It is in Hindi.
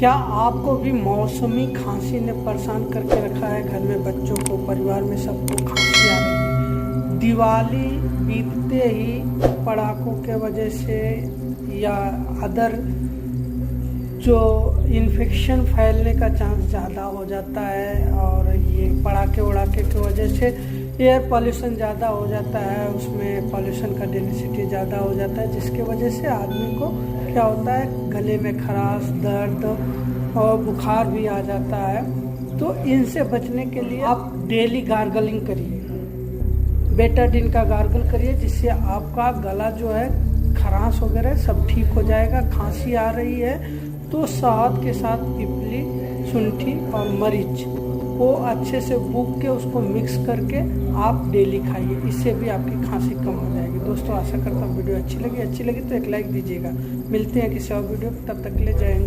क्या आपको भी मौसमी खांसी ने परेशान करके रखा है? घर में बच्चों को, परिवार में सबको खांसी आ रही है। दिवाली बीतते ही पटाखों के वजह से या अदर जो इन्फेक्शन फैलने का चांस ज़्यादा हो जाता है, और ये पटाखे उड़ाके की वजह से एयर पॉल्यूशन ज़्यादा हो जाता है, उसमें पॉल्यूशन का डेंसिटी ज़्यादा हो जाता है, जिसके वजह से आदमी को क्या होता है, गले में खराश, दर्द और बुखार भी आ जाता है। तो इनसे बचने के लिए आप डेली गार्गलिंग करिए, बेटाडीन का गार्गल करिए, जिससे आपका गला जो है, खराश वगैरह सब ठीक हो जाएगा। खांसी आ रही है तो शहद के साथ पिपली, शुंठी और मरीच को अच्छे से भून के उसको मिक्स करके आप डेली खाइए, इससे भी आपकी खांसी कम हो जाएगी। दोस्तों, आशा करता हूँ वीडियो अच्छी लगी तो एक लाइक दीजिएगा। मिलते हैं किसी और वीडियो, तब तक के लिए जय हिंद।